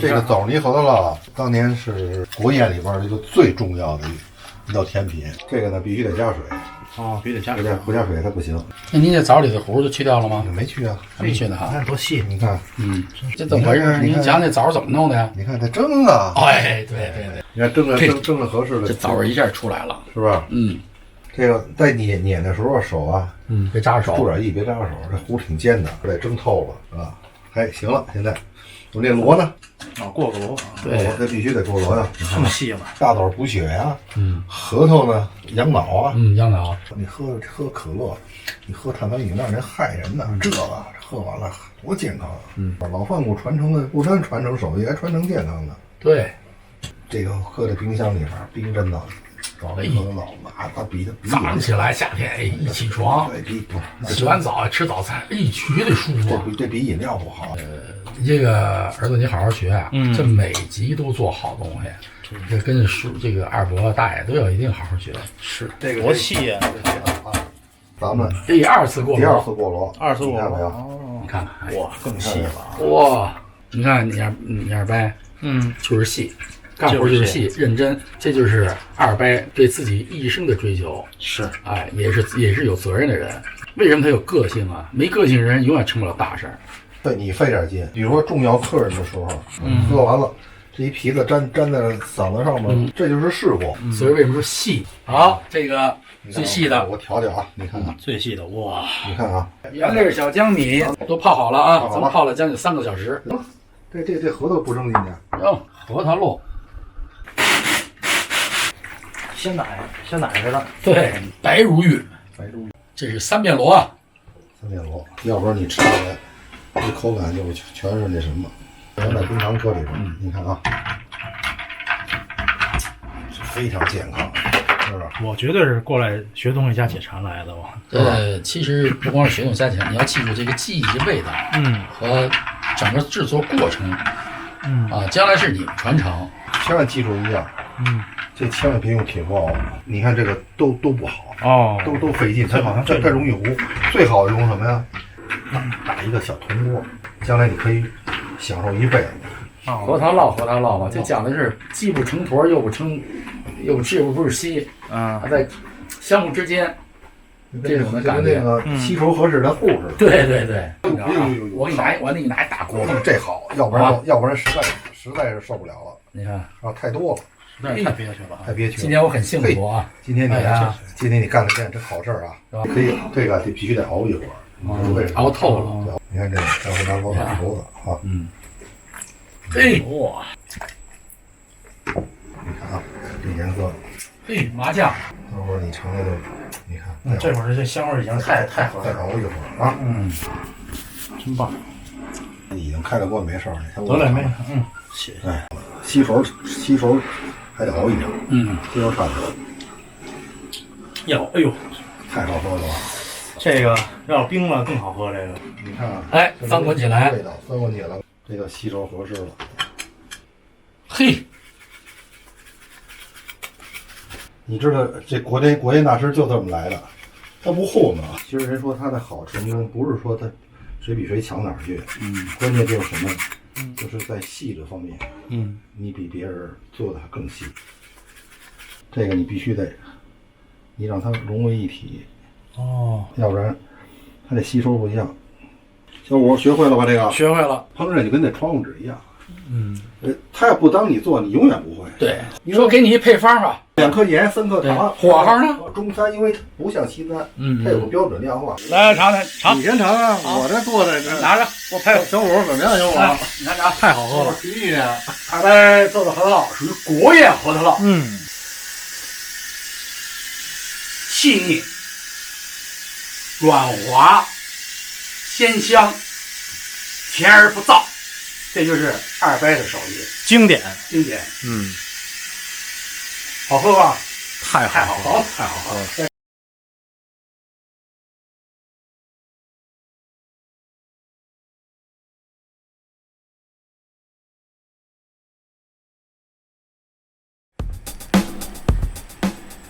这个枣泥核桃酪当年是国宴里边的一个最重要的一道甜品。这个呢必须得加水。哦，必须得加水，不加水它不行。那您这枣里的核都去掉了吗？没去啊，还没去呢哈。你看多细，你看，这怎么回事？您讲那枣怎么弄的呀？你看它蒸啊，哎，对对对，你看蒸的合适的，这枣一下出来了，是吧？这个在碾的时候手啊，别扎手，注点意，别扎手，这糊挺尖的，得蒸透了，是吧？哎，行了，现在我这螺呢？过个螺，对，这必须得过螺呀，这么细吗？大枣补血呀，核桃呢养脑啊，养脑。你喝可乐，你喝碳酸饮料，人害人呢，这个喝完了多健康啊！老饭骨传承的不单传承手艺，还传承健康呢。对，这个搁在冰箱里边，冰镇的。枣泥核桃酪，那比早上起来夏天，哎，一起床，洗完澡吃早餐，哎，绝对舒服。这比饮料不好。这个儿子，你好好学啊！这每集都做好东西，这跟这个二伯大爷都要一定好好学。是这个多细呀！咱们第二次过螺，二次过螺，哦，你看看，哇，更细了！哇，你看你二伯，就是细。干活就是细认真，这就是二伯对自己一生的追求。是，哎，也是有责任的人。为什么他有个性啊？没个性的人永远成不了大事儿。对你费点劲，比如说重要客人的时候，喝完了，这一皮子粘在嗓子上面，这就是事故。所以为什么说细？好，这个最细的，我调调啊，你看看最细的，哇，你看啊，原粒小江米都泡好了啊，咱们泡了将近3个小时。这核桃不扔进去，核桃露。鲜奶似的，对，白如玉，这是3遍螺啊，3遍螺，要不然你吃起来这口感就全是那什么，全在冰糖搁里边，你看啊，是非常健康，是吧？我绝对是过来学东西加解馋来的，其实不光是学东西加解馋，你要记住这个技艺味道，和整个制作过程，将来是你们传承，千万记住一样，这千万别用铁锅熬，你看这个都不好哦，都费劲，它容易糊。最好用什么呀？打一个小铜锅，将来你可以享受一辈子。核桃酪嘛，这讲的是既不成坨又不是稀，它在相互之间这种的感觉，那个吸收合适的护士。对，我给你拿一大锅，这好，要不然实在是受不了了。你看啊，太多了。太憋屈了，太憋屈了。今天我很幸福啊！今天你干了件真好事儿啊！可以，这个必须得熬一会儿，为什么？熬透了。你看这个要是拿锅打熟的啊，嘿哇！你看啊，这颜色，嘿，麻酱。等会儿你尝尝就，你看，这会儿这香味已经太合适了。再熬一会儿啊，真棒！已经开了锅没事儿，得嘞，没事，谢谢。哎，吸熟还得熬一点，这要差点。哎呦，太好喝了吧！这个要冰了更好喝。这个，你看啊，哎，翻滚起来，味道翻滚起来，这个吸收合适了。嘿，你知道这国宴大师就这么来的，他不糊弄。其实人说他的好成功，不是说他谁比谁强哪儿去，关键就是什么？就是在细这方面，你比别人做的还更细。这个你必须得，你让它融为一体，要不然它这吸收不一样。小五学会了吧？这个学会了。烹饪就跟那窗户纸一样，他要不当你做，你永远不会。对，你说给你一配方吧，2颗盐，3颗糖，火候呢？中餐，因为它不像西餐，它有个标准量化。来尝，你先尝啊！我这做的，拿着，我拍小五怎么样？小五，你看尝，太好喝了。二伯做的核桃酪属于国宴核桃酪，细腻、软滑、鲜香、甜而不燥，这就是二伯的手艺，经典，好喝吧？太好喝了。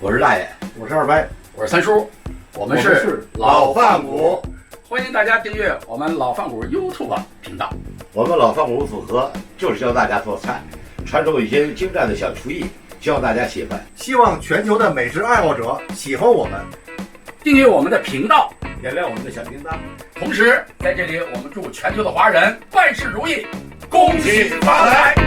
我是大爷，我是二伯，我是三叔，我们是老饭骨，欢迎大家订阅我们老饭骨 YouTube 频道。我们老方五组合就是教大家做菜，传授一些精湛的小厨艺，教大家喜欢。希望全球的美食爱好者喜欢我们，订阅我们的频道，点亮我们的小铃铛。同时在这里我们祝全球的华人万事如意，恭喜发财。